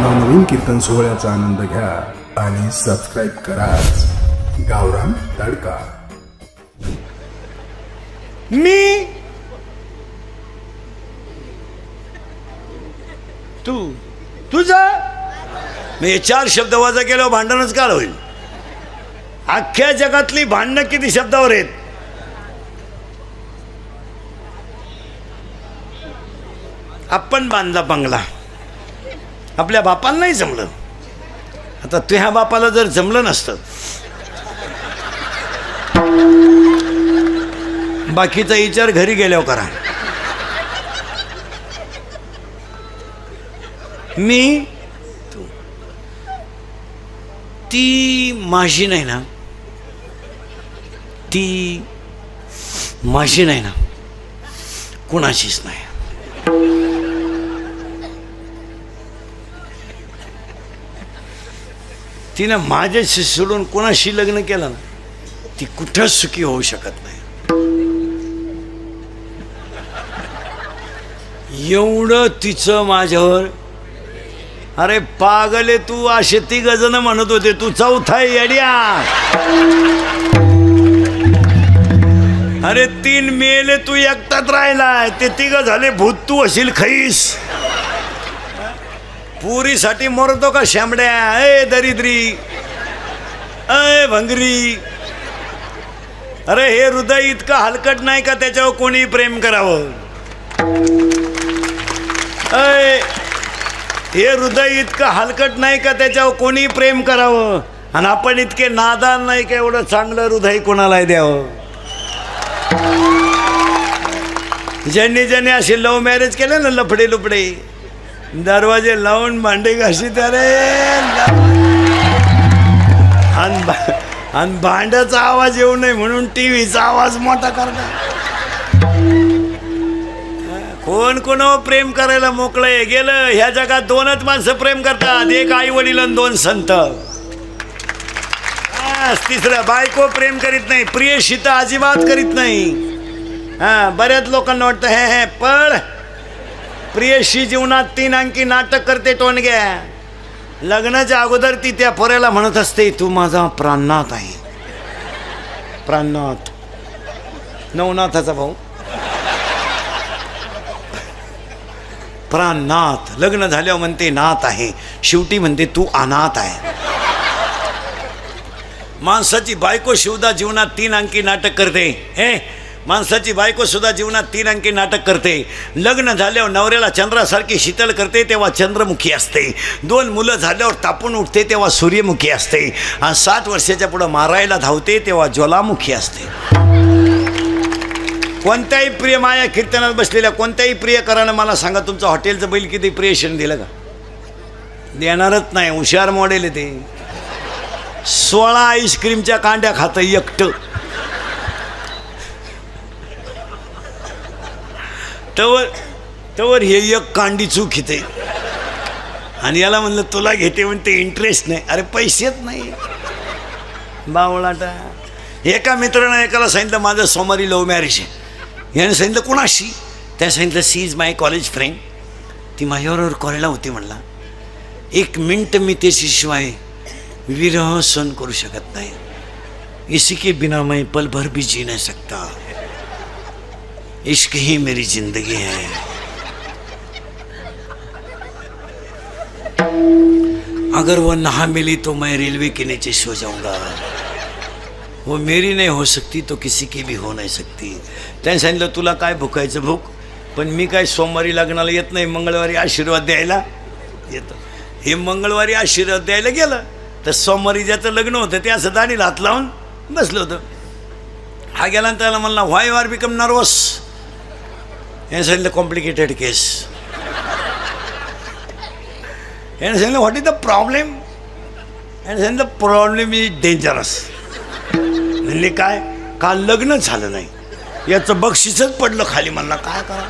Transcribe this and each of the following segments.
नवनवीन कीर्तन सोहळ्याचा आनंद घ्या आणि सबस्क्राइब करा गावरान तडका। मी तू तुझा मी 4 शब्द वाजा केल्यावर भांडणच काल होईल। अख्ख्या जगातली भांडणं किती शब्दावर आहेत? आपण बांधला बंगला, आपल्या बापाला नाही जमलं। आता तुझ्या बापाला जर जमलं नसतं, बाकीचा विचार घरी गेल्यावर करा। मी ती माझी नाही ना, ती माझी नाही ना, कुणाचीच नाही। तिनं माझ्याशी सोडून कोणाशी लग्न केलं ना, ती कुठंच सुखी होऊ शकत नाही। एवढं तिचं माझ्यावर, अरे पागले तू, असे 3 जण म्हणत होते तू चौथा येड्या। अरे 3 मेले, तू एकटाच राहिलाय, ते 3 झाले भूत, तू असेल खैस। पुरीसाठी मरतो का शामड्या? ए दरिद्री, ए भंगरी, अरे हे हृदय इतकं हलकट नाही का त्याच्यावर कोणी प्रेम करावं? हे हृदय इतकं हलकट नाही का त्याच्यावर कोणी प्रेम करावं? आणि आपण इतके नादान नाही का एवढं चांगलं हृदय कोणाला द्यावं? ज्यांनी ज्यांनी असे लव्ह मॅरेज केले ना, लफडे लुपडे, दरवाजे लावून भांडे घाशी त्यारे, आणि भांड्याचा आवाज येऊ नये म्हणून टीव्हीचा आवाज मोठा करतात। कोण कोणावर प्रेम करायला मोकळं गेलं? ह्या जगात 2च माणसं प्रेम करतात, एक आई वडील आणि 2 संत। तिसरं बायको प्रेम करीत नाही, प्रियशी तर अजिबात करीत नाही। बऱ्याच लोकांना वाटतं हे पण प्रियशी जीवनात 3 अंकी नाटक करते टोनग्या। लग्नाच्या अगोदर ती त्या पोऱ्याला म्हणत असते, तू माझा प्राणनाथ आहे। प्राणनाथ, नवनाथाचा भाऊ, प्राणनाथ। लग्न झाल्यावर म्हणते नाथ आहे, शेवटी म्हणते तू अनाथ आहे। माणसाची बायको सुद्धा जीवनात 3 अंकी नाटक करते। माणसाची बायको सुद्धा जीवनात 3 अंकी नाटक करते। लग्न झाल्यावर नवऱ्याला चंद्रासारखी शीतल करते तेव्हा चंद्रमुखी असते। 2 मुलं झाल्यावर तापून उठते तेव्हा सूर्यमुखी असते। आणि 60 वर्षाच्या पुढे मारायला धावते तेव्हा ज्वालामुखी असते। कोणत्याही प्रिय माया कीर्तनात बसलेल्या कोणत्याही प्रियकरानं मला सांगा, तुमचं हॉटेलचं बैल किती प्रियशन दिलं का? देणारच नाही, हुशार मॉडेल आहे ते। 16 आईस्क्रीमच्या कांड्या खातं एकटं, तवर हे एक कांडी चूक घेते। आणि याला म्हणलं तुला घेते म्हणते इंटरेस्ट नाही। अरे पैसेच नाही बावळाटा। एका मित्रानं एकाला सांगितलं माझं सोमवारी लव्ह मॅरेज आहे। याने सांगितलं कोणाशी? त्या सांगितलं she is my college friend, ती माझ्याबरोबर कॉलेजला होती। म्हणला 1 मिनट मी त्याच्याशिवाय विरह सहन करू शकत नाही। इसी के बिना मैं पल भर भी जी नहीं सकता। इश्क ही मेरी जिंदगी है। अगर वो ना मिली तो मैं रेलवे के नीचे सो जाऊंगा। वो मेरी नहीं हो सकती तो किसी की भी हो नहीं सकती। त्याने सांगितलं तुला काय भुकायचं भूक, पण मी काय सोमवारी लग्नाला येत नाही, मंगळवारी आशीर्वाद द्यायला येतो। हे मंगळवारी आशीर्वाद द्यायला गेलं तर सोमवारी ज्याचं लग्न होतं ते असं दाढीला हात लावून बसलं होतं। हा गेला त्याला म्हणला व्हाय यू आर बिकम नर्वस? याने सांगितलं कॉम्प्लिकेटेड केस। याने सांगितलं व्हॉट इज द प्रॉब्लेम? याने सांगितलं प्रॉब्लेम इज डेंजरस। म्हणले काय? काल लग्न झालं नाही, याचं बक्षीसच पडलं खाली। म्हणला काय करा?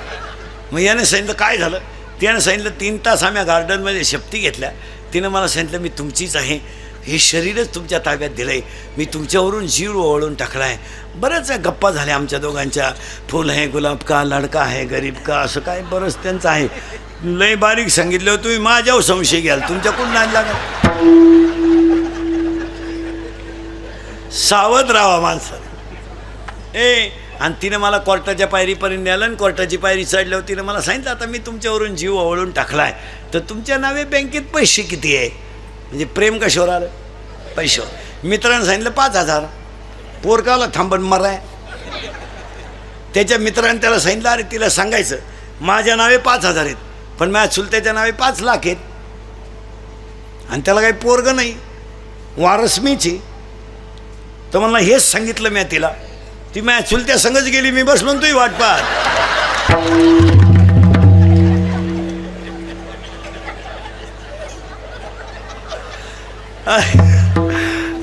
मग याने सांगितलं काय झालं? त्यानं सांगितलं 3 तास आम्ही गार्डनमध्ये शपथी घेतल्या। तिनं मला सांगितलं मी तुमचीच आहे, हे शरीरच तुमच्या ताब्यात दिलं आहे, मी तुमच्यावरून जीव ओवाळून टाकला आहे। बऱ्याच गप्पा झाल्या आमच्या दोघांच्या, फूल है गुलाब का, लडका है गरीब का, असं काय बरंच त्यांचं आहे। लय बारीक सांगितलं तुम्ही माझ्यावर संशय घ्याल तुमच्याकडून नाही लागत सावध राहा माणसं आणि तिने मला कोर्टाच्या पायरीपर्यंत नेलं आणि कोर्टाची पायरी चढल्यावर तिने मला सांगितलं आता मी तुमच्यावरून जीव ओवळून टाकलाय तर तुमच्या नावे बँकेत पैसे किती आहे म्हणजे प्रेम कशावर आलं पैशावर मित्रांनी सांगितलं 5,000 पोरकाला थांबण मराय त्याच्या मित्रांनी त्याला सांगितलं अरे तिला सांगायचं माझ्या नावे 5,000 आहेत पण माझ्या चुलत्याच्या नावे 5 लाख आहेत आणि त्याला काही पोरगं नाही वारस मीची तर मला हेच सांगितलं मी तिला ती माझ्या चुलत्या संगच गेली मी बसलो तुही वाट पाहत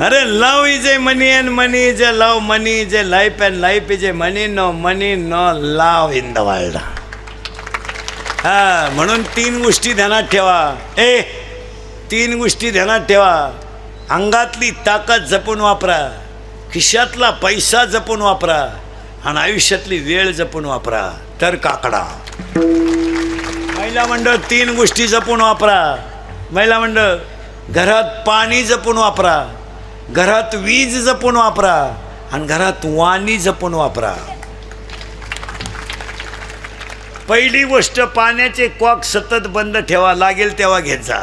अरे love is a money and money is a love money is a life and life is a money no love in the world हा म्हणून 3 गोष्टी ध्यानात ठेवा 3 गोष्टी ध्यानात ठेवा अंगातली ताकद जपून वापरा खिशातला पैसा जपून वापरा आणि आयुष्यातली वेळ जपून वापरा तर काकडा महिला मंडळ 3 गोष्टी जपून वापरा महिला मंडळ घरात पाणी जपून वापरा घरात वीज जपून वापरा आणि घरात वाणी जपून वापरा पहिली गोष्ट पाण्याचे कॉक सतत बंद ठेवा लागेल तेव्हा घेत जा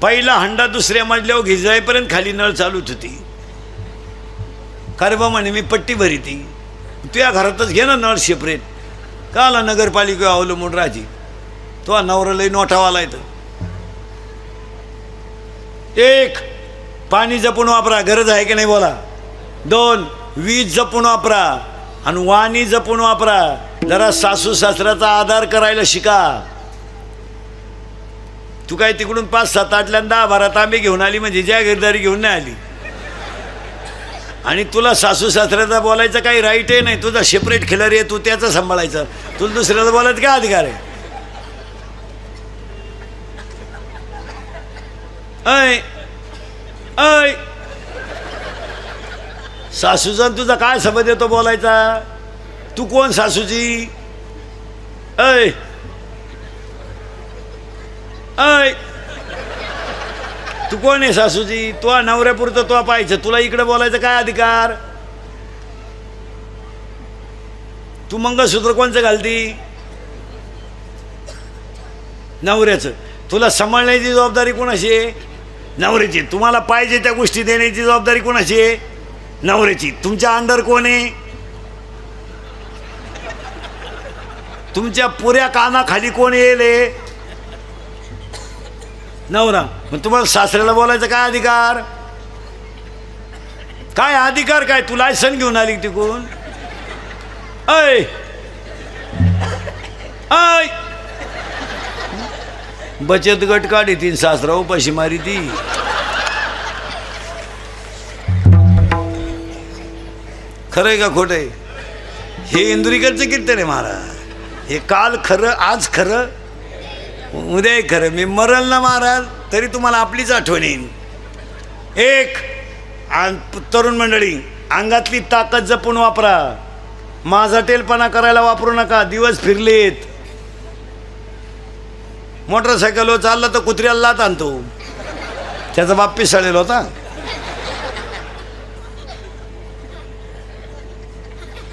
पहिला हंडा दुसऱ्या मजल्यावर घिजायपर्यंत खाली नळ चालूच होती कारबा म्हणे मी पट्टी भरी ती तुझ्या घरातच घे ना नळ सेपरेट काला नगरपालिका अवलंबून राजी तो नवरा लई नोटावाला येतं 1 पाणी जपून वापरा गरज आहे की नाही बोला 2 वीज जपून वापरा आणि वाणी जपून वापरा जरा सासू सासऱ्याचा आधार करायला शिका तू काय तिकडून 5-7 8 12 तांबे घेऊन आली म्हणजे जागीरदारी घेऊन नाही आली आणि तुला सासू सासऱ्याचा बोलायचं काही राईट आहे नाही तुझा सेपरेट खिलारी आहे तू त्याचं सांभाळायचं तुला दुसऱ्याला बोलायचं काय अधिकार आहे ऐ सासूचा तुझा काय संबंध येतो बोलायचा तू कोण सासूची ऐ तू कोण आहे सासूची तो नवऱ्यापुरतं तो पाहायचं तुला इकडे बोलायचं काय अधिकार तू मंगळसूत्र कोणचं घालती नवऱ्याचं तुला सांभाळण्याची जबाबदारी कोणाची आहे नवऱ्याची तुम्हाला पाहिजे त्या गोष्टी देण्याची जबाबदारी कोणाची आहे नवऱ्याची तुमच्या अंडर कोण आहे तुमच्या पुऱ्या कानाखाली कोण येईल नवरा मग तुम्हाला सासऱ्याला बोलायचं काय अधिकार काय तू लायसन घेऊन आली तिकून ऐ बचत गट काढी ती सासरा उपाशी मारी ती खरंय का खोटंय हे इंदुरीकरचं कीर्तन आहे महाराज हे काल खरं आज खरं उद्या खरं मी मरल ना महाराज तरी तुम्हाला आपलीच आठवण येईल 1 तरुण मंडळी अंगातली ताकद जपून वापरा माझा टेलपणा करायला वापरू नका दिवस फिरलेत मोटरसायकलवर चालला तर कुत्र्याला लात आणतो त्याचा बाप पिसाळलेला होता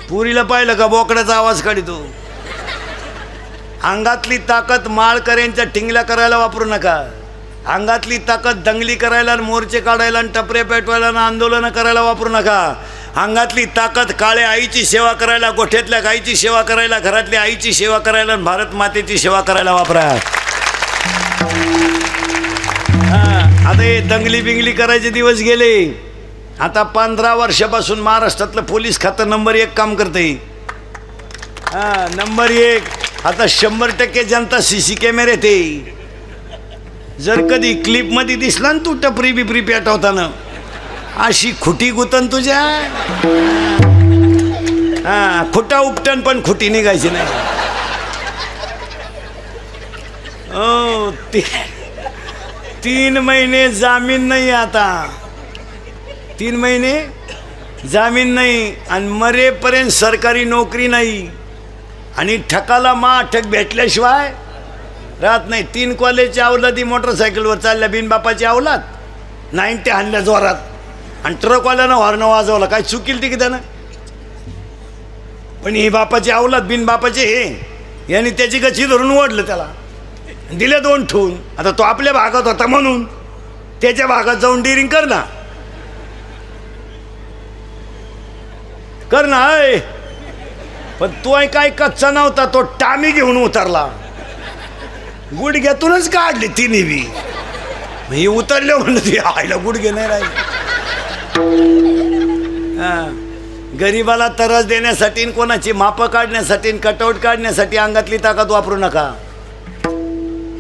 पुरीला पाहिलं का बोकड्याचा आवाज काढतो अंगातली ताकद माळकऱ्यांच्या टिंगल्या करायला वापरू नका अंगातली ताकद दंगली करायला मोर्चे काढायला आणि टपरे पेटवायला आणि आंदोलनं करायला वापरू नका अंगातली ताकद काळ्या आईची सेवा करायला गोठ्यातल्या गाईची सेवा करायला घरातल्या आईची सेवा करायला आणि भारत मातेची सेवा करायला वापरा आता हे दंगली बिंगली करायचे दिवस गेले आता 15 वर्षापासून महाराष्ट्रातलं पोलीस खातं नंबर 1 काम करते नंबर 1 आता 100% जनता CC कॅमेरे ते जर कधी क्लिपमध्ये दिसला ना तू टपरी बिपरी पेटवताना अशी खुटी गुतन तुझ्या खुटा उपटन पण खुटी निघायची नाही 3 महिने जामीन नाही आता 3 महिने जामीन नाही आणि मरेपर्यंत सरकारी नोकरी नाही आणि ठकाला अटक भेटल्याशिवाय राहत नाही. 3 कॉलेजच्या अवलादी मोटरसायकलवर चालल्या बिनबापाची अवलाद 90 हाणल्या जोरात आणि ट्रकवाल्यानं हॉर्न वाजवला. काय चुकील ती की त्यानं. पण ही बापाची अवलाद बिनबापाचे हे यांनी त्याची गच्ची धरून ओढलं त्याला दिले 2 ठेवून. आता तो आपल्या भागात होता म्हणून त्याच्या भागात जाऊन डिरिंग कर ना अय. पण तो काय कच्चा नव्हता. तो टामी घेऊन उतरला. गुडघ्यातूनच काढली तिने बी. ही उतरले म्हणलं ती आईला गुडघे नाही राहिले. गरीबाला तरस देण्यासाठी कोणाची मापं काढण्यासाठी कटआउट काढण्यासाठी अंगातली ताकद वापरू नका.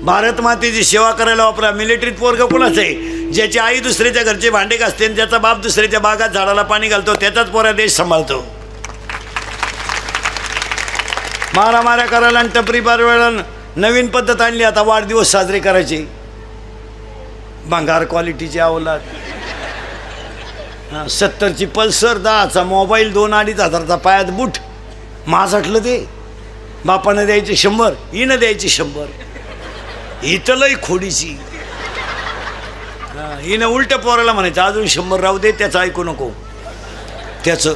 भारत मातेची सेवा करायला वापरा. मिलिटरीत पोरगं कोणाचं आहे ज्याची आई दुसऱ्याच्या घरचे भांडे घासते आणि ज्याचा बाप दुसऱ्याच्या बागात झाडाला पाणी घालतो त्याचाच पोरा देश सांभाळतो. मारामाऱ्या करायला आणि टपरी बारवायला नवीन पद्धत आणली आता. वाढदिवस साजरे करायचे. भंगार क्वालिटीची अवलाद. 70ची पल्सर 10चा मोबाईल 2-2.5 हजाराचा पायात बूट माझाटलं ते. बापानं द्यायचे 100 हिनं द्यायची 100. इथं लई खोडीची. हिनं उलट्या पोराला म्हणायचं अजून 100 राहू दे त्याचं ऐकू नको. त्याचं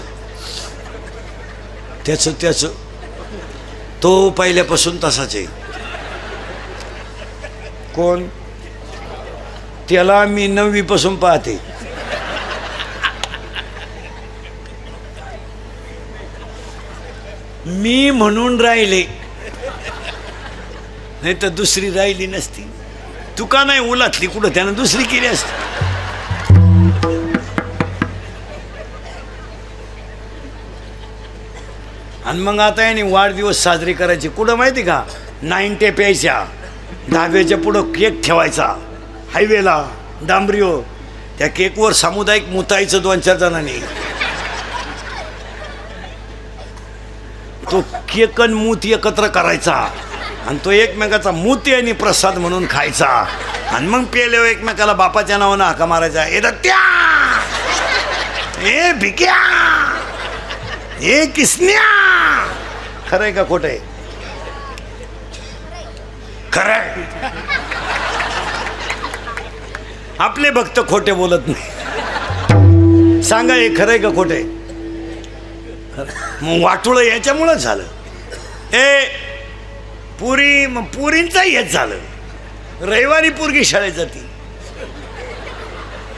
तो पहिल्यापासून तसाच आहे. कोण त्याला मी 9वी पासून पाहते. मी म्हणून राहिले नाही तर दुसरी राहिली नसती. तुका नाही उलातली कुठं त्यानं दुसरी केली असती. आणि मग आता याने वाढदिवस साजरे करायचे कुठं माहिती का. 90 प्यायच्या धाब्याच्या पुढं केक ठेवायचा हायवेला डांबरीवर. त्या केकवर सामुदायिक मुतायचं 2-4 जणांनी. तो केक आणि मूत एकत्र करायचा आणि तो एकमेकाचा मूत आणि प्रसाद म्हणून खायचा. आणि मग पेल्यावर एकमेकाला बापाच्या नावानं हाका मारायचा. ए दत्त्या, ए भिक्या, ए किसन्या. खरंय का खोटं आहे. खरंय. आपले भक्त खोटे बोलत नाही. सांगा हे खरंय का खोटं आहे. मग वाटोळं याच्यामुळंच झालं. पुरींचा हेच झालं. रविवारी पोरगी शाळेत जाती.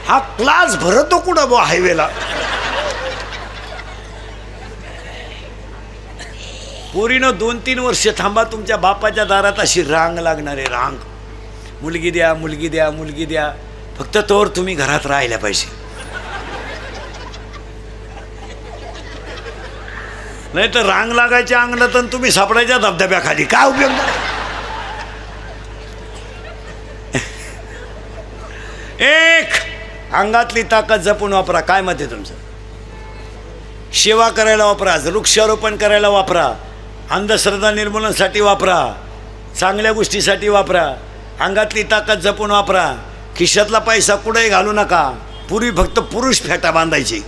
हा क्लास भरतो कुठं बा हायवेला. पोरीनं 2-3 वर्ष थांबा तुमच्या बापाच्या दारात अशी रांग लागणार आहे. रांग. मुलगी द्या मुलगी द्या मुलगी द्या. फक्त तोवर तुम्ही घरात राहायला पाहिजे. नाही तर रांग लागायच्या अंगणात आणि तुम्ही सापडायच्या धबधब्याखाली. काय उपयोग. एक अंगातली ताकद जपून वापरा. काय मत आहे तुमचं. सेवा करायला वापरा. वृक्षारोपण करायला वापरा. अंधश्रद्धा निर्मूलनासाठी वापरा. चांगल्या गोष्टीसाठी वापरा. अंगातली ताकद जपून वापरा. खिशातला पैसा कुठेही घालू नका. पूर्वी फक्त पुरुष फेटा बांधायचे.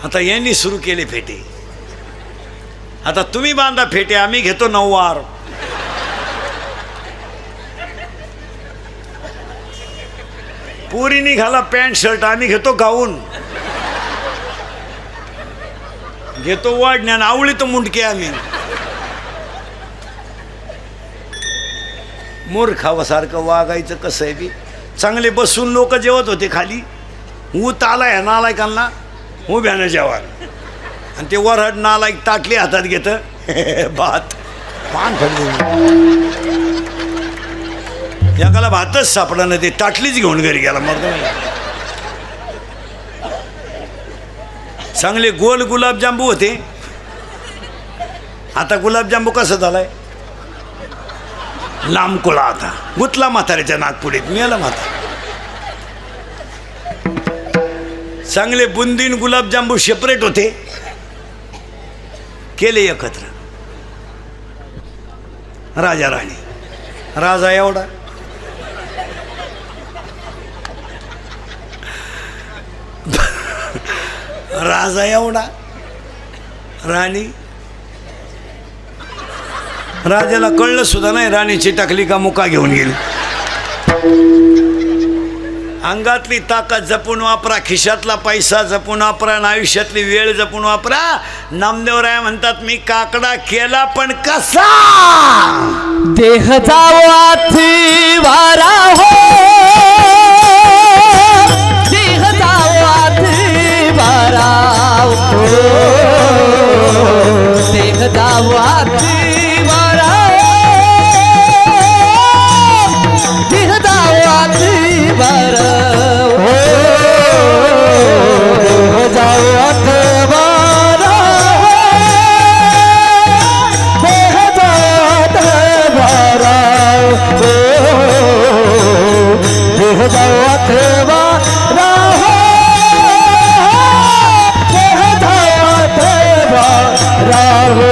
आता यांनी सुरू केले फेटे. आता तुम्ही बांधा फेटे आम्ही घेतो 9 वार. पुरी निघाला पॅन्ट शर्ट आम्ही घेतो गाऊन. घेतो वाढण्यान आवळी तर मुंडके आम्ही. मूर्खावासारखं वागायचं कसं आहे बी. चांगले बसून लोक जेवत होते खाली. ऊत आलाय नालायकांना उभ्यानं जेवण. आणि ते वरहड नालायक ताटली हातात घेतं. भात पान फडले. एकाला भातच सापडा ना ते ताटलीच घेऊन घरी गेला. मग चांगले गोल गुलाबजांबू होते. आता गुलाबजांबू कसं झालाय लांब कोळा. आता गुतला म्हाताऱ्याच्या नागपुडीत मिळाला म्हातारा. चांगले बुंदीन गुलाबजांबू सेपरेट होते केले एकत्र. राजा राणी. राजा एवढा. राजा एवढा. राणी राजाला कळलं सुद्धा नाही राणीची टाकली का मुका घेऊन गेली. अंगातली ताकद जपून वापरा, खिशातला पैसा जपून वापरा, आयुष्यातली वेळ जपून वापरा. नामदेवराय म्हणतात मी काकडा केला पण कसा. देह जावाथी वारा हो, देह जावाथी वारा हो, देह जावाथी वारा हो, देह जावाथी वारा हो, देह जावाथी वारा हो, देह जावाथी वारा हो, देह जावाथी वारा हो, देह जावाथी वारा हो.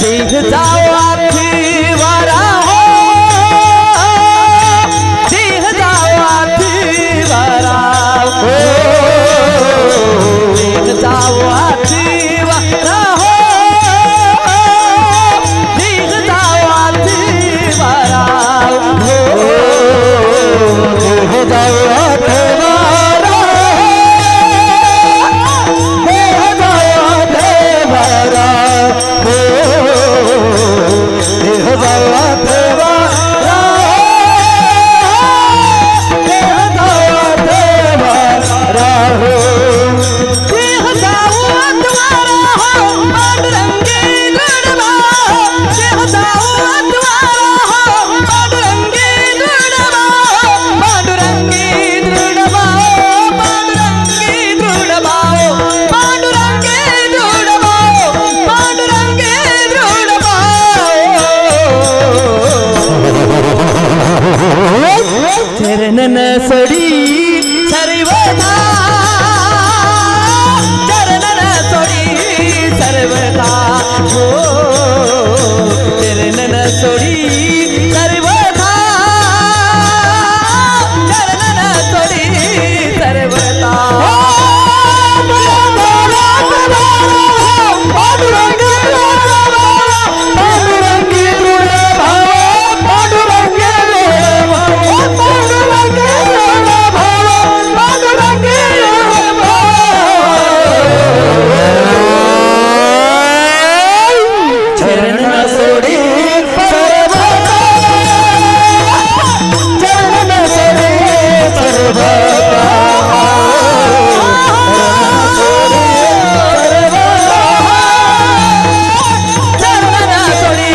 देह जावाथी वारा हो, देह जावाथी वारा हो, देह जावाथी वारा हो, देह जावाथी वारा हो, देह जावाथी वारा हो, देह जावाथी वारा हो, देह जावाथी वारा हो, देह जावाथी वारा हो, देह जावाथी वारा हो, पांडुरंगी दृढ भाव, देह जावाथी वारा हो, पांडुरंगी दृढ भाव, पांडुरंगी दृढ भाव, पांडुरंगी दृढ भाव, पांडुरंगी दृढ भाव, पांडुरंगी दृढ भाव. चरणन सोडी सर्वदा, चरणन सोडी सर्वदा हो, चरणन सोडी सर्वदा, चरणन सोडी सर्वदा हो, पांडुरंगी दृढ भाव, पांडुरंगी दृढ भाव, पांडुरंगी दृढ भाव, पांडुरंगी दृढ भाव, पांडुरंगी दृढ भाव. चरणन सोडी सर्वदा, चरणन सोडी सर्वदा, चरणन सोडी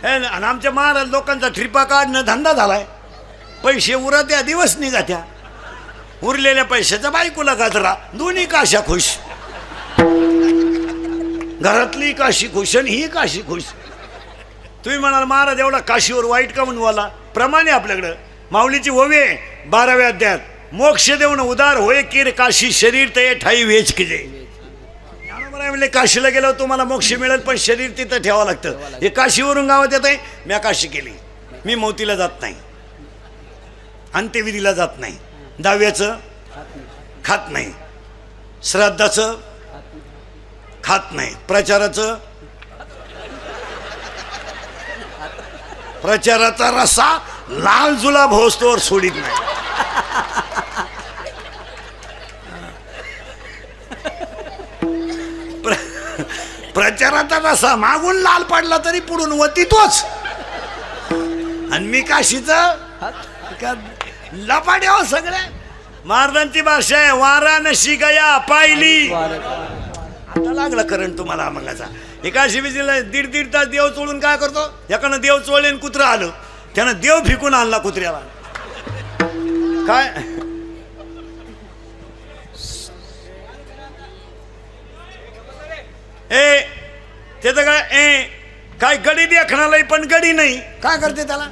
आणि आमच्या महाराज लोकांचा ट्रिपा काढणं धंदा झालाय. पैसे उरा त्या दिवस निघा त्या उरलेल्या पैशाचा बायकोला गाजरा, दोन्ही काशा खुश. घरातली काशी खुश आणि ही काशी खुश. तुम्ही म्हणाल महाराज एवढा काशीवर वाईट का म्हणून वाला. प्रमाणे आपल्याकडं माऊलीची ओवे 12व्या अध्यायात, मोक्ष देऊन उदार होय कीर काशी शरीर ते ठाई वेच किजे. म्हणजे काशीला गेल्यावर तुम्हाला मोक्ष मिळेल पण शरीर तिथं ठेवावं लागतं. हे काशीवरून गावात येत आहे. मी काशी केली, मी मोतीला जात नाही, अंत्यविधीला जात नाही, दहाव्याचं खात नाही, श्राद्धाचं खात नाही, प्रचाराचा रस्सा लाल जुलाब होस्तोवर सोडित नाही. प्रचाराचा रस्सा मागून लाल पडला तरी पुढून वती तोच. आणि मी काशीचं लपाड्या सगळ्या. महाराजांची भाषा आहे वाराणसी गया पाहिली. आता लागला करंट तुम्हाला मगाचा. एकाशी बिजीला 1.5 तास देव चोळून काय करतो. एकानं देव चोळले आणि कुत्रं आलं, त्यानं देव फिकून आणला कुत्र्याला. काय ए त्याचं काय गडी देखणालाही पण गडी नाही. काय करते त्याला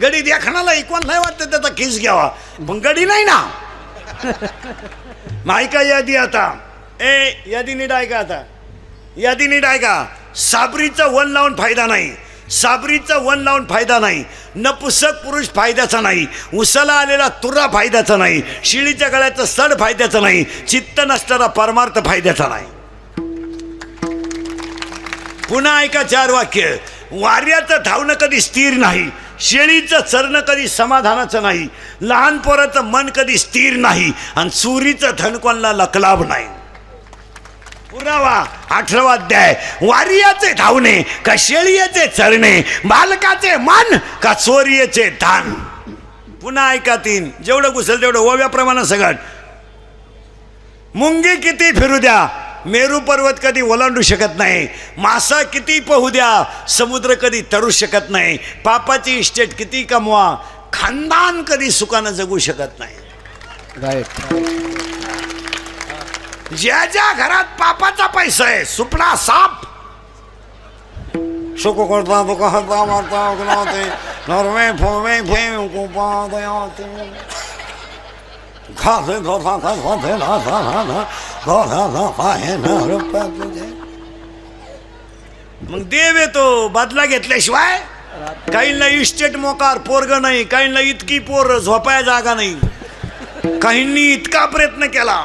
गडी देखणालाही कोणालाही वाटतं त्याचा किस घ्यावा पण गडी नाही ना. माहिती यादी आता यादी नीट ऐका. आता यादी नीट ऐका. साबरीचा वन लावून फायदा नाही, साबरीचा वन लावून फायदा नाही, नपुसक पुरुष फायद्याचा नाही, उसाला आलेला तुरा फायद्याचा नाही, शिळीच्या गळ्याचं सड फायद्याचं नाही, चित्त नसणारा परमार्थ फायद्याचा नाही. पुन्हा ऐका 4 वाक्य. वाऱ्याचं धावणं कधी स्थिर नाही, शेळीचं चरणं कधी समाधानाचं नाही, लहान पोराचं मन कधी स्थिर नाही, आणि चोरीचं धन कोणाला लकलाभ नाही. पुरावा 18वा अध्याय. वारियाचे धावणे का शेळीचे चरणे, बालकाचे मन का चोरीचे धान. पुन्हा ऐका 3. जेवढं घुसल तेवढं ओव्याप्रमाणे सगळं. मुंगी किती फिरू द्या, मेरू पर्वत कधी ओलांडू शकत नाही, मासा किती पोहू द्या, समुद्र कधी तरू शकत नाही, पापाची इस्टेट किती कमवा, खानदान कधी सुखानं जगू शकत नाही. ज्या ज्या घरात पापाचा पैसा आहे, सुपडा साप सुख करता करता मारता नरमे फोमे फेम कोपा दयाते घासे घोसा घासे ना घोसा ना पाहे ना रुपया तुझे. मग देव येतो बदला घेतल्याशिवाय. काहींना इस्टेट मोकार पोरग नाही, काहींना इतकी पोर झोपाया जागा नाही, काहींनी इतका प्रयत्न केला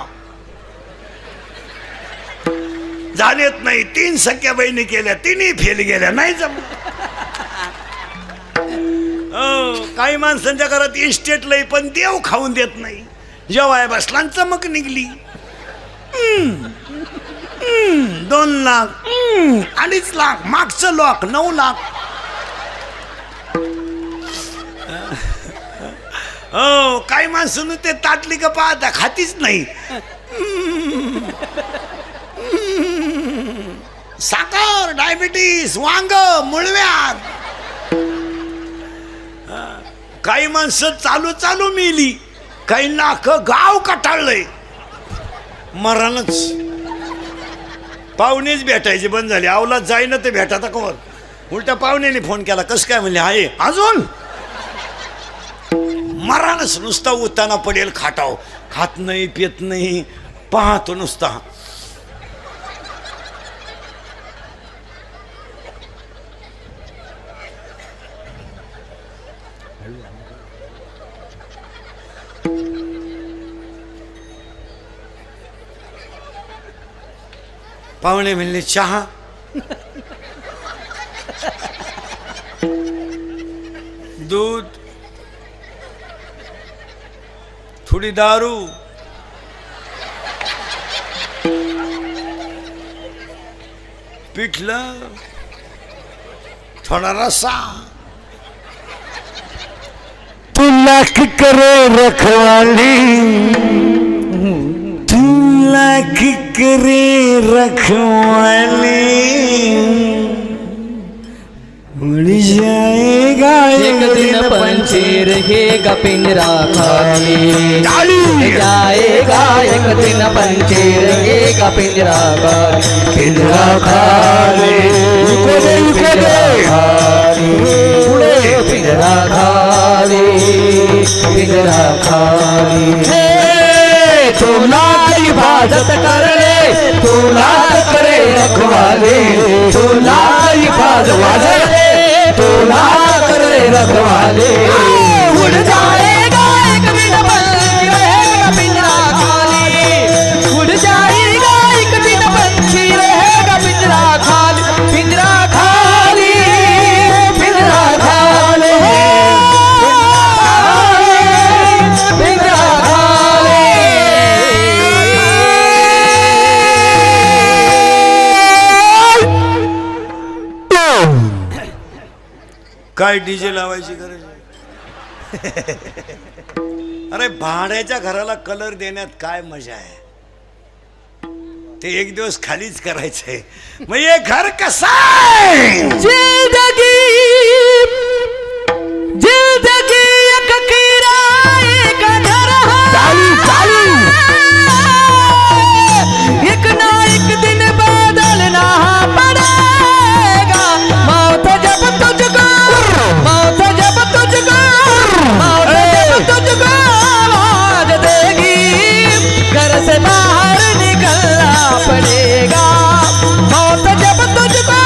झालेत नाही. 3 सख्या बहिणी केल्या, 3ही फेल गेल्या, नाही जमलं. काही माणसांच्या घरात इस्टेट लई पण देव खाऊन देत नाही. जेव्हा बसला चमक निघली. 2 लाख 2.5 लाख, मागचं लॉक 9 लाख. हो काही माणसानं ते ताटली का पाहता खातीच नाही. साखर, डायबिटीस, वांग, मुळव्याध. काही माणसं चालू चालू मिली, काही नाख गाव कटाळलंय. मरणच. पाहुणेच भेटायचे बंद झाले. अवलाद जाईना ते भेटाता कवर. उलट्या पाहुण्याने फोन केला, कसं काय म्हणले, आहे अजून. मरणच. नुसता उताना पडेल खाटाव, खात नाही पित नाही, पाहतो नुसता. पाहुणे म्हणले चहा. दूध, थोडी दारू, पिठलं, थोडा रस्सा. तू लाख करे रखवाली, तू लाख करे रखवाली, उड़ जाएगा एक दिन पंछी रहेगा पिंजरा खाली, जाएगा एक दिन पंछी रहेगा पिंजरा खाली, पिंजरा खाली, पिंजरा खाली, पिंजरा खाली. तू लाख हिफाजत कर ले, तू लाख करे रखवाली, तू लाख हिफाजत कर ले, तू लाख करे रखवाली. उड़ जाएगा एक दिन पंछी रहेगा पिंजरा खाली, उड़ जाएगा एक दिन पंछी रहेगा पिंजरा खाली, पिंजरा खाली, पिंजरा खाली, पिंजरा खाली. काय डीजे लावायची गरज आहे. अरे भाड्याच्या घराला कलर देण्यात काय मजा आहे. ते एक दिवस खालीच करायचंय. मग हे घर कसं आहे. जिंदगी जिंदगी एक किराए का घर है, एक ना एक दिन बदलना पड़ेगा. मौत जब तुझको, मौत जब तुझको, मौत जब तुझको आवाज देगी, घर से बाहर निकलना पड़ेगा. मौत जब तुझको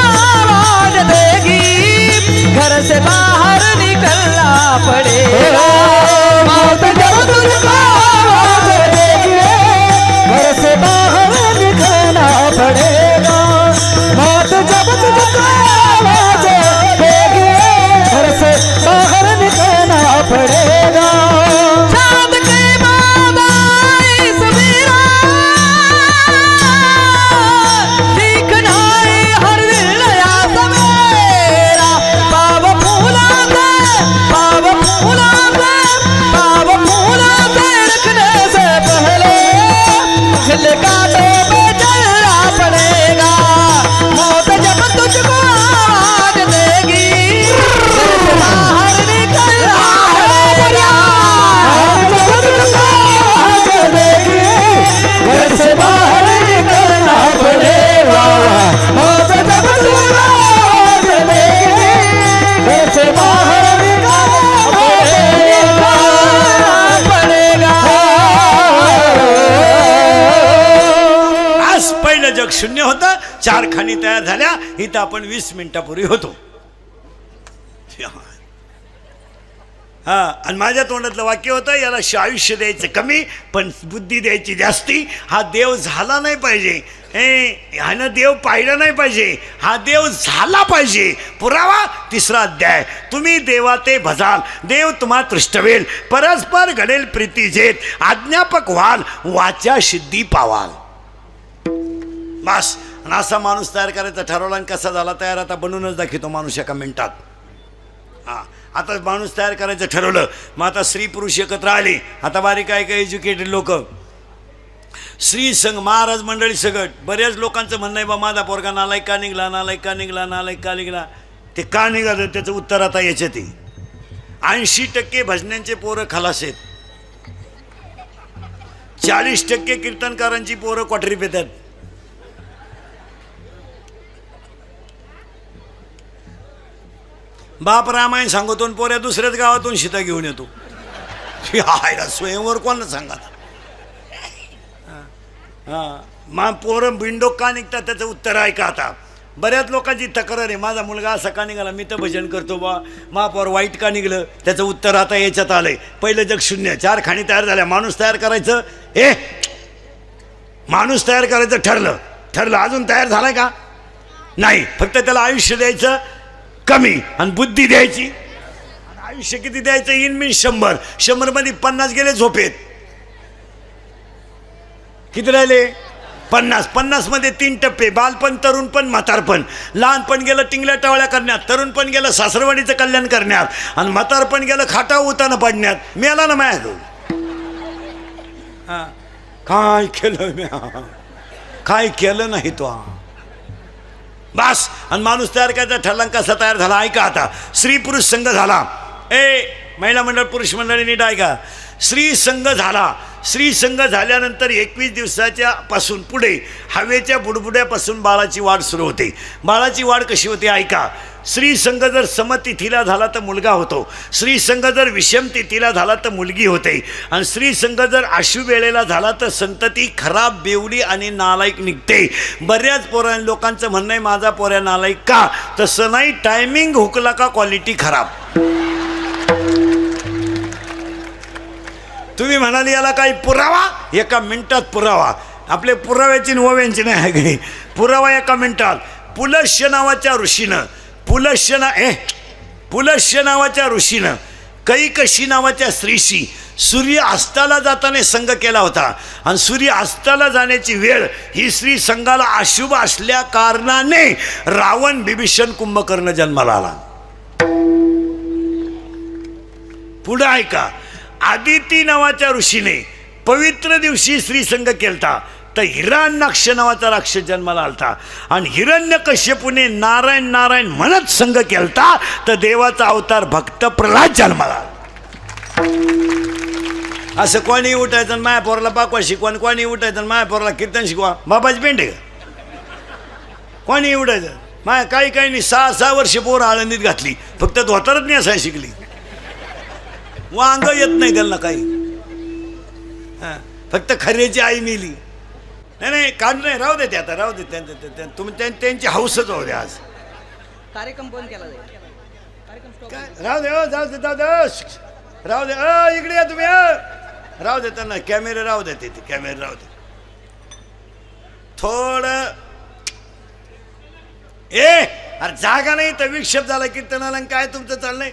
पहिलं जग शून्य होतं, 4 खाणी तयार झाल्या, इथं आपण 20 मिनिटापूर्वी होतो. हा, आणि माझ्या तोंडातलं वाक्य होतं, याला आयुष्य द्यायचं कमी पण बुद्धी द्यायची जास्ती. हा देव झाला नाही पाहिजे, ह्यानं देव पाहिलं नाही पाहिजे, हा देव झाला पाहिजे. पुरावा 3रा अध्याय. तुम्ही देवा ते भजाल, देव तुम्हा तृष्टवेल, परस्पर घडेल प्रीती जेत, आज्ञापक व्हाल, वाचा सिद्धी पावाल. बस. आणि असा माणूस तयार करायचा ठरवला, आणि कसा झाला तयार आता बनवूनच दाखवतो माणूस एका मिनिटात. हां, आता माणूस तयार करायचं ठरवलं, मग आता स्त्री पुरुष एकत्र आले. आता बारीक काय काय एज्युकेटेड लोक, स्त्री संघ, महाराज मंडळी सगळं. बऱ्याच लोकांचं म्हणणं आहे, बा माझा पोरगा नालायक का निघला, नालायक का निघला, नालायक का निघला. ते का निघालं त्याचं उत्तर आता याच्यात आहे. 80% भजन्यांचे पोरं खलास आहेत, 40% कीर्तनकारांची पोरं क्वाटरी पेतात. बाप रामायण सांगतो, पोऱ्या दुसऱ्याच गावातून सीता घेऊन येतो. स्वयंवर कोणाला सांगा. हां, मग पोरं बिंडोक का निघतात त्याचं उत्तर आहे का. आता बऱ्याच लोकांची तक्रार आहे, माझा मुलगा असा का निघाला, मी तर भजन करतो बा, महापौर वाईट का निघलं, त्याचं उत्तर आता याच्यात आलंय. पहिलं जग शून्य, 4 खाणी तयार झाल्या, माणूस तयार करायचं. माणूस तयार करायचं ठरलं. अजून तयार झालाय का नाही, फक्त त्याला आयुष्य द्यायचं कमी आणि बुद्धी द्यायची. आयुष्य किती द्यायचं, इन मीन 100. 100 मध्ये 50 गेले झोपेत. किती राहिले, 50. 50 मध्ये 3 टप्पे, बालपण, तरुणपण, म्हातारपण. लहानपण गेलं टिंगल्या टावळ्या करण्यात, तरुणपण गेलं सासरवाडीचं कल्याण करण्यात, आणि म्हातारपण गेलं खाटा उताना पडण्यात. मेला ना माया काय केलं मी, काय केलं नाही तो. बस. आणि माणूस तयार करायचा ठरला, कसा तयार झाला ऐका. आता स्त्री पुरुष संघ झाला. महिला मंडळ पुरुष मंडळी नीट ऐका. स्त्री संघ झाला. स्त्री संघ झाल्यानंतर 21 दिवसाच्या पासून पुढे हवेच्या बुडबुड्यापासून बाळाची वाढ सुरू होते. बाळाची वाढ कशी होते ऐका. स्त्री संघ जर समतिथीला झाला तर मुलगा होतो, स्त्री संघ जर विषम तिथीला झाला तर मुलगी होते, आणि स्त्री संघ जर अशुभ वेळेला झाला तर संतती खराब, बेवडी आणि नालायक निघते. बऱ्याच लोकांचं म्हणणं आहे माझा पोऱ्या नालायक का. तसं नाही, टायमिंग हुकला का क्वालिटी खराब. तुम्ही म्हणाले याला काही पुरावा, एका मिनिटात पुरावा. आपले पुराव्याची नव्यांची नाही आहे, पुरावा एका मिनिटात. पुलस्य नावाच्या ऋषीनं कैकशी नावाच्या स्त्रीशी सूर्य अस्ताला जाताना संघ केला होता, आणि सूर्य अस्ताला जाण्याची वेळ ही स्त्री संघाला अशुभ असल्या कारणाने रावण बिभीषण कुंभकर्ण जन्माला आला. पुढे ऐका. आदिती नावाच्या ऋषीने पवित्र दिवशी स्त्री संघ केलता, तर हिरण्याक्ष नावाचा राक्षस जन्माला आलता, आणि हिरण्यकश्यपूने नारायण नारायण म्हणत संघ केलता, तर देवाचा अवतार भक्त प्रल्हाद जन्माला आला. असं कोणी उठायचं माया पोराला पाकवा शिकवा, कोणी उठायचं माया पोराला कीर्तन शिकवा, बाबाची पेंट आहे का. कोणी उठायचं माया काही नाही. 6 वर्ष पोर आळंदीत घातली, फक्त धोतरच नाही असाय शिकली, वांग येत नाही त्यांना काही. फक्त खऱ्याची आई मिली. नाही काढ नाही, राहू दे ते आता, राहू दे. तुम्ही त्यांची हौसच होऊ द्या. आज कार्यक्रम बंद केला जाईल. राहू दे, जाऊ दे, राहू दे. इकडे या तुम्ही, राहू दे त्यांना. कॅमेरे राहू दे, ते कॅमेरे राहू दे. थोडं अरे जागा नाही तर विक्षेप झाला कीर्तनाला. काय तुमचं चाललंय.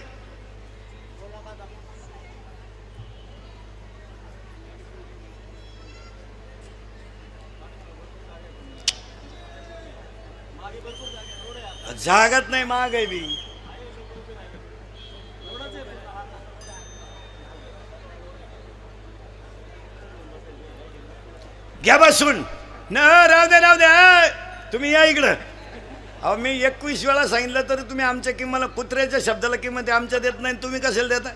जागत नाही, माग आहे बी. घ्या बसून. न राहू दे, राहू दे. तुम्ही या इकडं. अहो मी 21 वेळा सांगितलं तरी तुम्ही आमच्या किंमत, कुत्र्याच्या शब्दाला किंमत आमच्या देत नाही, तुम्ही कशाला देता.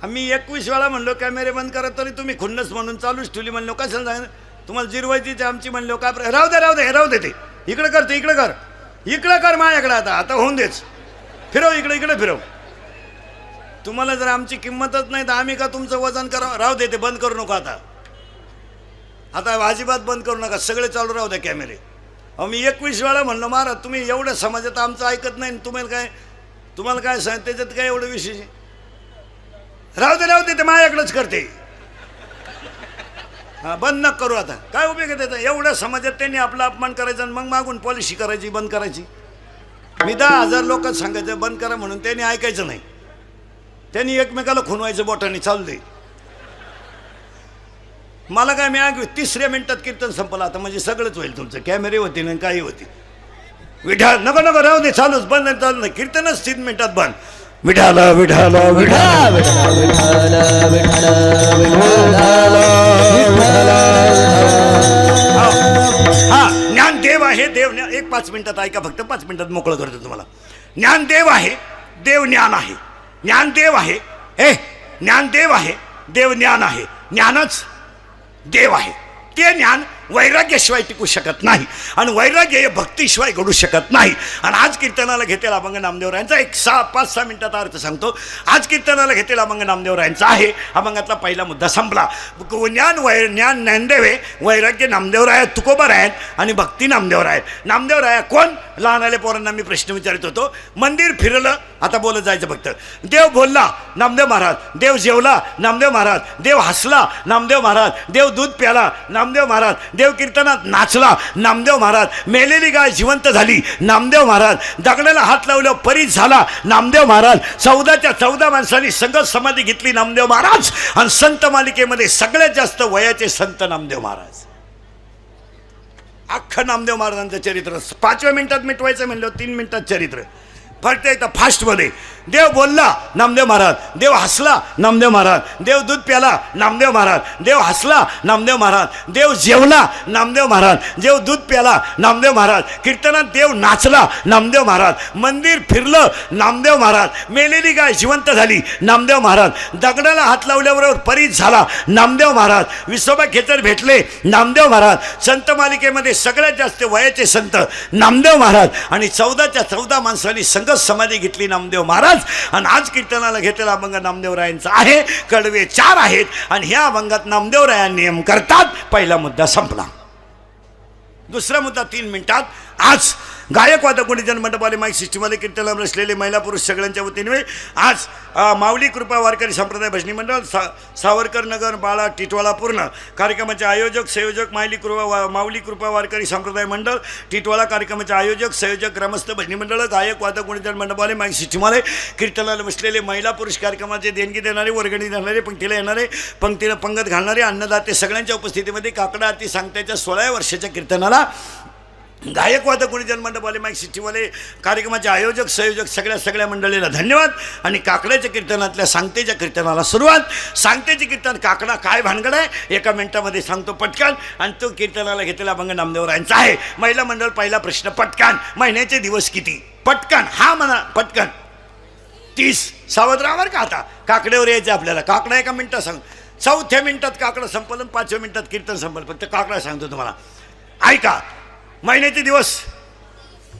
आम्ही 21 वेळा म्हणलो कॅमेरे बंद करा, तरी तुम्ही खुन्नस म्हणून चालूच ठेवली. म्हणलो कशाला सांगितलं तुम्हाला जिरवायची आमची. म्हणलो का राहू दे, राहू दे, राहू दे. ते इकडं कर, ते इकडं कर, इकडं कर माझ्याकडं. आता होऊन देच. फिरव इकडे, इकडे फिरव. तुम्हाला जर आमची किंमतच नाही तर आम्ही का तुमचं वजन करा. राहू दे, ते बंद करू नको. आता आता अजिबात बंद करू नका, सगळे चालू राहू द्या कॅमेरे. अहो मी 21 वेळा म्हणलं महाराज तुम्ही एवढ्या समाजात आमचं ऐकत नाही, तुम्हाला काय सांग त्याच्यात काय एवढं विशेष. राहू दे ते माझ्याकडेच करते. हां बंद नका करू. आता काय उपयोग आहे त्याचा. एवढ्या समाजात त्यांनी आपला अपमान करायचा आणि मग मागून पॉलिसी करायची बंद करायची. मी 10,000 लोकांत सांगायचं बंद करा म्हणून, त्यांनी ऐकायचं नाही. त्यांनी एकमेकाला खुनवायचं बोटाने चालू दे. मला काय मी ऐकू 3ऱ्या मिनिटात कीर्तन संपलं आता, म्हणजे सगळंच होईल तुमचं. कॅमेरे होते ना काही होती. विठाल नको राहू दे चालूच, बंद चालू नाही. कीर्तनच 3 मिनिटात बंद. विठाला विठाला विठाला हा ज्ञानदेव आहे देव. 5 मिनिटात ऐका फक्त, 5 मिनिटात मोकळं करतो तुम्हाला. ज्ञानदेव आहे देव ज्ञान आहे. ज्ञानदेव आहे ज्ञानदेव आहे देव ज्ञान आहे. ज्ञानच देव आहे. ते ज्ञान वैराग्याशिवाय टिकू शकत नाही आणि वैराग्य हे भक्तीशिवाय घडू शकत नाही. आणि आज कीर्तनाला घेतलेला अभंग नामदेवरायांचा 5-6 मिनिटाचा अर्थ सांगतो. आज कीर्तनाला घेतलेला अभंग नामदेवरायांचा आहे. अभंगातला पहिला मुद्दा संपला. ज्ञान ज्ञानदेव आहे, वैराग्य नामदेवराय तुकोबाराय आणि भक्ती नामदेवराय. नामदेवराय कोण? लहान आले पोरांना मी प्रश्न विचारित होतो. मंदिर फिरलं, आता बोलत जायचं फक्त. देव बोलला नामदेव महाराज, देव जेवला नामदेव महाराज, देव हसला नामदेव महाराज, देव दूध प्याला नामदेव महाराज, देव कीर्तनात नाचला नामदेव महाराज, मेलेली गाय जिवंत झाली नामदेव महाराज, दगडाला हात लावल्यावर परीत झाला नामदेव महाराज, 14च्या 14 माणसांनी संगत समाधी घेतली नामदेव महाराज, आणि संत मालिकेमध्ये सगळ्यात जास्त वयाचे संत नामदेव महाराज. अख्खं नामदेव महाराजांचं चरित्र 5व्या मिनिटात मिटवायचं म्हणलं, 3 मिनिटात चरित्र फक्त येतं फास्टमध्ये. देव बोलला नामदेव महाराज, देव हसला नामदेव महाराज, देव दूध प्याला नामदेव महाराज, देव हसला नामदेव महाराज, देव जेवला नामदेव महाराज, देव दूध प्याला नामदेव महाराज, कीर्तनात देव नाचला नामदेव महाराज, मंदिर फिरलं नामदेव महाराज, मेलेली गाय जिवंत झाली नामदेव महाराज, दगडाला हात लावल्याबरोबर परीत झाला नामदेव महाराज, विसोबा खेचर भेटले नामदेव महाराज, संत मालिकेमध्ये सगळ्यात जास्त वयाचे संत नामदेव महाराज, आणि 14च्या 14 माणसांनी संगत समाधी घेतली नामदेव महाराज. आणि आज कीर्तनाला घेतलेला अभंग नामदेवरायांचा आहे. कडवे 4 आहेत आणि ह्या अभंगात नामदेवराया नियम करतात. पहिला मुद्दा संपला. दुसरा मुद्दा 3 मिनिटात. आज गायकवाद गुणीजन मंडपाले माईक सिस्टीममध्ये कीर्तनाला बसलेले महिला पुरुष सगळ्यांच्या वतीने आज माऊली कृपा वारकरी संप्रदाय भजनी मंडळ सावरकर नगर बाळा टिटवाळा पूर्ण कार्यक्रमाचे आयोजक संयोजक माऊली कृपा वारकरी संप्रदाय मंडळ टिटवाळा कार्यक्रमाचे आयोजक संयोजक ग्रामस्थ भजनी मंडळ गायकवाद गुणीजन मंडपाले माईक सिस्टीममध्ये कीर्तनाला बसलेले महिला पुरुष कार्यक्रमाचे देणगी देणारे, वर्गणी देणारे, पंक्तीला येणारे, पंक्तीला पंगत घालणारे, अन्नदाते सगळ्यांच्या उपस्थितीमध्ये काकडा आरती सांगत्याच्या 16व्या वर्षाच्या कीर्तनाला गायकवाद गुणीजन मंडपाले माईक सिस्टीमवाले कार्यक्रमाचे आयोजक संयोजक सगळ्या मंडळीला धन्यवाद. आणि काकड्याच्या कीर्तनातल्या सांगतेच्या कीर्तनाला सुरुवात. सांगतेचे कीर्तन काकडा काय भानगड आहे 1 मिनिटामध्ये सांगतो पटकन, आणि तो कीर्तनाला घेतलेला अभंग नामदेवरायांचा आहे. महिला मंडळ पहिला प्रश्न पटकन. महिन्याचे दिवस किती? पटकन हा म्हणा पटकन. 30. सावध राहावर का आता काकड्यावर यायचं आपल्याला. काकडा 1 मिनिटात सांग. 4थ्या मिनिटात काकडा संपलं, 5व्या मिनिटात कीर्तन संपलं. फक्त काकडा सांगतो तुम्हाला ऐका. महिन्याचे दिवस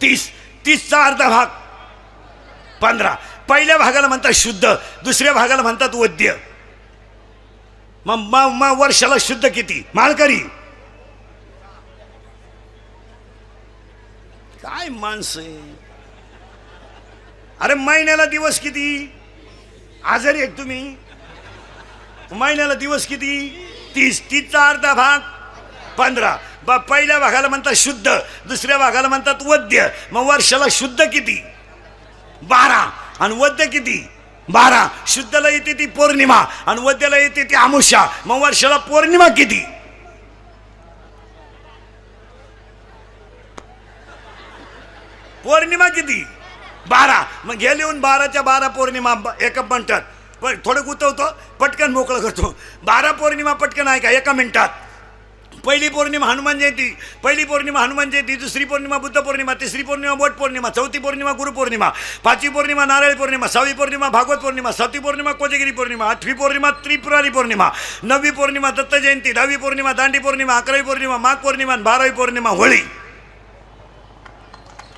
30. 30चा अर्धा भाग 15. पहिल्या भागाला म्हणतात शुद्ध, दुसऱ्या भागाला म्हणतात वद्य. मग वर्षाला शुद्ध किती? माळकरी काय माणसं आहे. अरे महिन्याला दिवस किती? आजारी एक तुम्ही. महिन्याला दिवस किती? 30. 30चा अर्धा भाग 15. पहिल्या भागाला म्हणतात शुद्ध, दुसऱ्या भागाला म्हणतात वद्य. मग वर्षाला शुद्ध किती? 12. आणि वद्य किती? 12. शुद्धला येते ती पौर्णिमा आणि वद्याला येते ती अमावस्या. मग वर्षाला पौर्णिमा किती? पौर्णिमा किती? 12. मग घे लिहून 12च्या 12 पौर्णिमा एका म्हणतात. पण थोडं गुतवतो पटकन मोकळं करतो. 12 पौर्णिमा पटकन आहे का 1 मिनिटात. पहिली पौर्णिमा हनुमान जयंती, पहिली पौर्णिमा हनुमान जयंती, दुसरी पौर्णिमा बुद्ध पौर्णिमा, तिसरी पौर्णिमा वट पौर्णिमा, चौथी पौर्णिमा गुरुपौर्णिमा, 5वी पौर्णिमा नारळी पौर्णिमा, 6वी पौर्णिमा भागवत पौर्णिमा, 7वी पौर्णिमा कोजगिरी पौर्णिमा, 8वी पौर्णिमा त्रिपुरारी पौर्णिमा, 9वी पौर्णिमा दत्त जयंती, 10वी पौर्णिमा दांडी पौर्णिमा, 11वी पौर्णिमा माघ पौर्णिमा, 12वी पौर्णिमा होळी.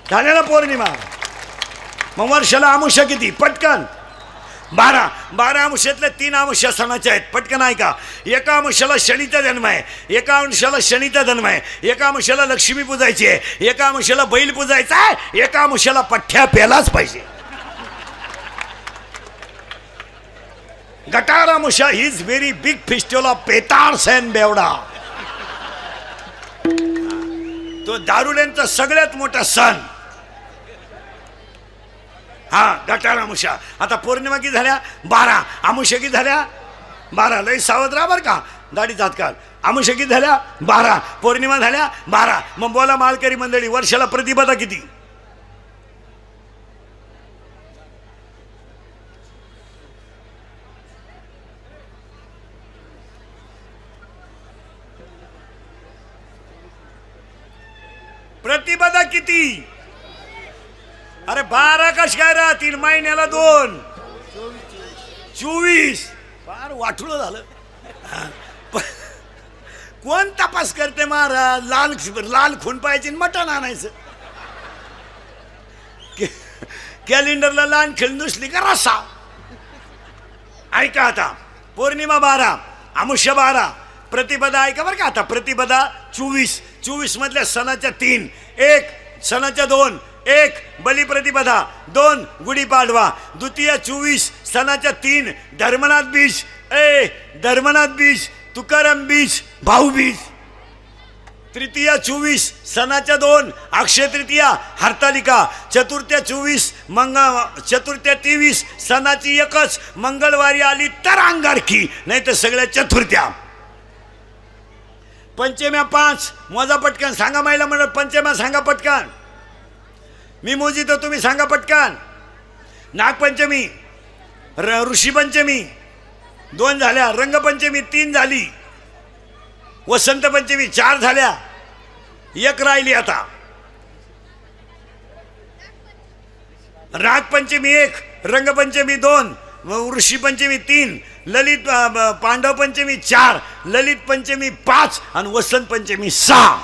झालेला पौर्णिमा. मग वर्षाला अमावस्या किती? पटकन 12 अंशातल्या 3 अंश सणाचे आहेत. पटकन ऐका. एका अंशाला शनीचा जन्म आहे, एका अंशाला शनीचा जन्म आहे, एका अंशाला लक्ष्मी पूजायची आहे, एका अंशाला बैल पूजायचा आहे, एका अंशाला पठ्ठ्या प्यालाच पाहिजे. गटारामुषा is very big festival of पेटार्स अँड बेवडा. तो दारुड्यांचा सगळ्यात मोठा सण. हा गटारामुषा. आता पौर्णिमा किती झाल्या? 12. अमुष्या किती झाल्या? 12. लई सावध राहा बरं का, दाढी तात्काळ. अमुष्या किती झाल्या? 12. पौर्णिमा झाल्या 12. मग बोला मालकरी मंडळी, वर्षाला प्रतिपदा किती? प्रतिपदा किती? अरे 12 कश काय राहतील? महिन्याला 2, 24. फार वाटलं झालं. कोण तपास करते महाराज? लाल खून पाहिजे, मटण आणायचं. कॅलेंडरला लहान खेळ नुसली का रसा. ऐका आता, पौर्णिमा 12, अमुष्य 12, प्रतिपदा ऐका बरं का. आता प्रतिपदा 24. 24 मधल्या सणाच्या 3, 1 सणाच्या 2, 1 बलिप्रतिपदा, 2 गुढीपाडवा, द्वितीय 24 सणाच्या 3 धर्मनाथ बीज, धर्मनाथ बीज, तुकाराम बीज, भाऊ बीज. तृतीया 24 सणाच्या 2 अक्षय तृतीया हरतालिका, चतुर्थ्या 24 चतुर्थ्या 23 सणाची 1च मंगळवारी आली तर अंगारकी, नाही तर सगळ्या चतुर्थ्या. पंचम्या 5 मोजा पटकन. सांगा महिला म्हणत पंचम्या सांगा पटकन. मी मोजितो, तुम्ही सांगा पटकन. नागपंचमी, ऋषीपंचमी 2 झाल्या, रंगपंचमी 3 झाली, वसंत पंचमी 4 झाल्या, 1 राहिली आता. नागपंचमी 1, रंगपंचमी 2, ऋषीपंचमी 3, ललित पांडव पंचमी 4, ललित पंचमी 5 आणि वसंत पंचमी 6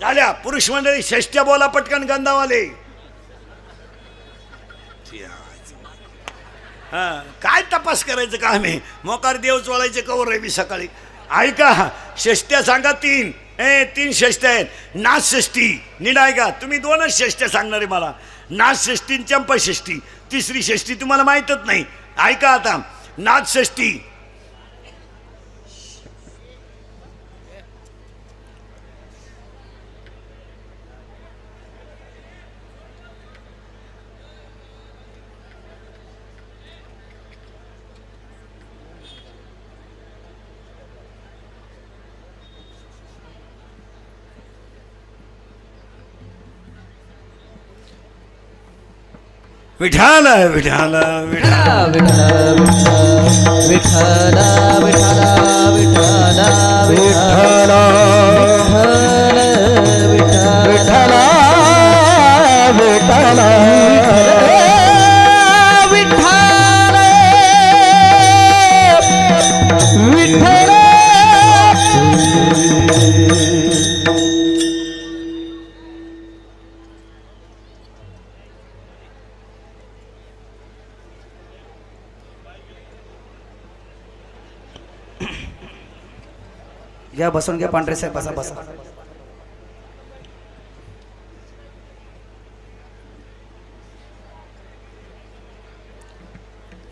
झाल्या. पुरुष मंडळी षष्ट्या बोला पटकन गंधावाले. काय तपास करायचं काम आहे? मोकार देव चोळायचे कवर आहे मी सकाळी. ऐका, षष्ट्या सांगा 3. 3 षष्ट्या आहेत. नाथ षष्टी नीट ऐका. तुम्ही 2च षष्ट्या सांगणार आहे मला. नाथ षष्टी, चंपा षष्टी. तिसरी षष्टी तुम्हाला माहीतच नाही. ऐका आता, नाथ षष्टी विठाल विठाल विठाल विठ्ठल विठ्ठल विठ्ठल विठ्ठल विठ्ठल विठ्ठल विठ्ठल घ्या, बसून घ्या. पांढरे साहेब बसा बसा.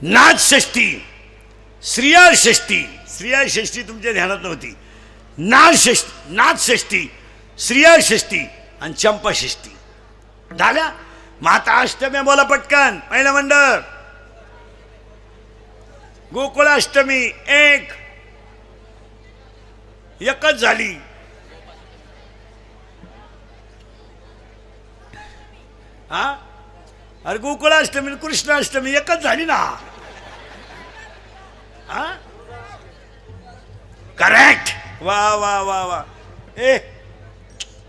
नाथ षष्टी, श्रीयाळ षष्टी. श्रीयाळ षष्टी तुमच्या ध्यानात नव्हती. नाथ षष्टी, श्रीयाळ षष्टी आणि चंपा षष्टी झाल्या. माता अष्टमी बोला पटकन. पहिलं मंडळ गोकुळाष्टमी 1च झाली. हा, अरे गोकुळाष्टमी कृष्णाष्टमी 1च झाली ना. हा, करेक्ट. वा वा वा वा.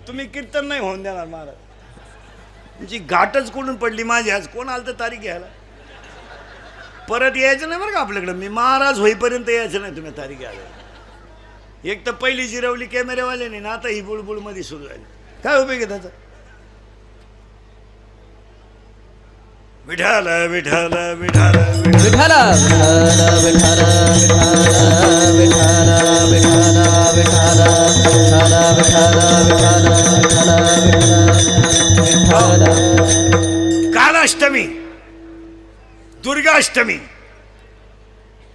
तुम्ही कीर्तन नाही होऊन देणार महाराज. तुमची घाटच कोणून पडली माझी. आज कोण आलं तर तारीख घ्यायला. परत यायचं नाही बरं का आपल्याकडं. मी महाराज होईपर्यंत यायचं नाही तुम्ही तारीख घ्यायला. एक तर पहिली जिरवली कॅमेरेवाल्याने ना, आता ही बुळबुळ मध्ये सुरू झाली. काय उपयोग आहे त्याचा? विठाल विठाल विठाल विठाल विठाल विठाल विठाल विठाल विठाल विठाल विठाल कालाष्टमी, दुर्गाष्टमी,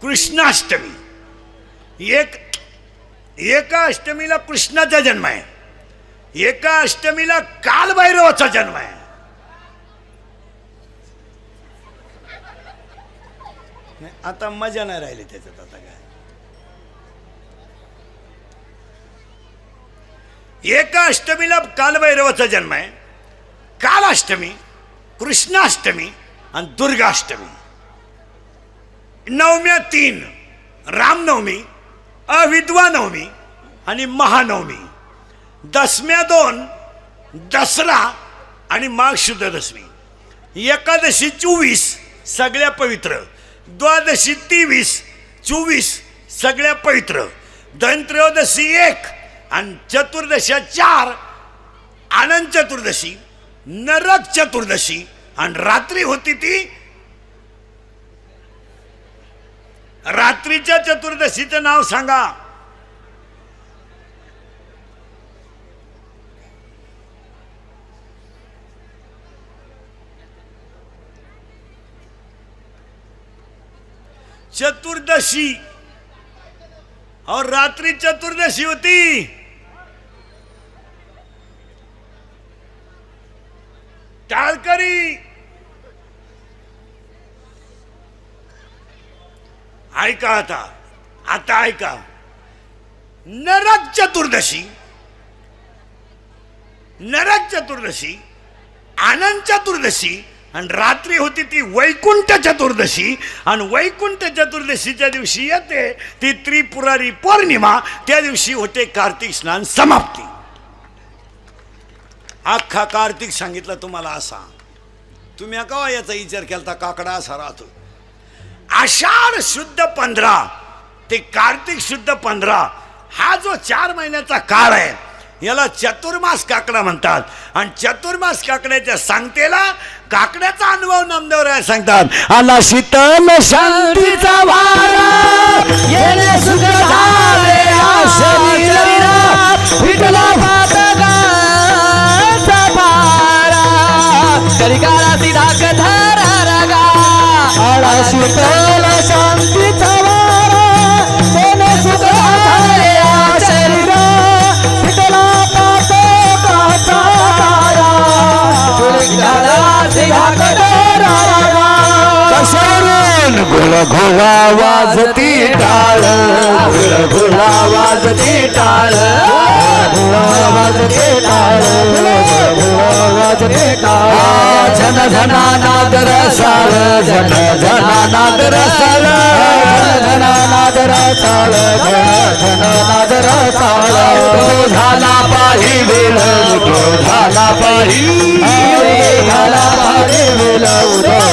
कृष्णाष्टमी. एका अष्टमीला कृष्णाचा जन्म आहे, एका अष्टमीला कालभैरवाचा जन्म आहे. आता मजा नाही राहिली त्याच्यात. आता काय, एका अष्टमीला कालभैरवाचा जन्म आहे, कालाष्टमी, कृष्णाष्टमी आणि दुर्गाष्टमी. नवम्या 3, रामनवमी, अविधवा नवमी आणि महानवमी. दशम्या 2, दसरा आणि माघ शुद्ध दशमी. एकादशी 24 सगळ्या पवित्र, द्वादशी 23, 24 सगळ्या पवित्र, धनत्रयोदशी 1 आणि चतुर्दशा 4, आनंद चतुर्दशी, नरक चतुर्दशी आणि रात्री होती ती. रात्रीच्या चतुर्दशीचं नाव सांगा. चतुर्दशी और रात्रि चतुर्दशी होती. टाळकरी ऐका. आता ऐका. नरक चतुर्दशी, नरक चतुर्दशी, आनंद चतुर्दशी आणि रात्री होती ती वैकुंठ चतुर्दशी. आणि वैकुंठ चतुर्दशीच्या दिवशी येते ती त्रिपुरारी पौर्णिमा. त्या दिवशी होते कार्तिक स्नान समाप्ती. अख्खा कार्तिक सांगितलं तुम्हाला असा. तुम्ही का याचा विचार केला काकडा असा राहतो. आषाढ शुद्ध 15 ते कार्तिक शुद्ध 15 हा जो 4 महिन्याचा काळ आहे याला चतुर्मास काकडा म्हणतात. आणि चतुर्मास काकड्याच्या सांगतेला काकड्याचा अनुभव नामदेवराय सांगतात. आला शीतल शांतीचा वारा, येणे सुख झाले शरीरात, विठला भातगाचा भारा, कलिकाळाची धाक धरा रगा. आला शीतल शांतीचा वारा, येणे सुख झाले शरीरात, विठला भातगाचा भारा, कलिकाळाची धाक धरा रगा. कशावरून गुळघोळा वाजती टाळ, गुळघोळा वाजती टाळ, गुळघोळा वाजती टाळ, गुळघोळा वाजती टाळ. झन झना नाद रसाळ, झन झना नाद रसाळ, झन झना नाद रसाळ, झन झना नाद रसाळ. झाला पाही वेळ, झाला पाही झाला पाही वेळ,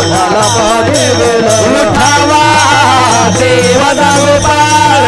झाला पाही वेळ. उठावा देव दाव पाळ,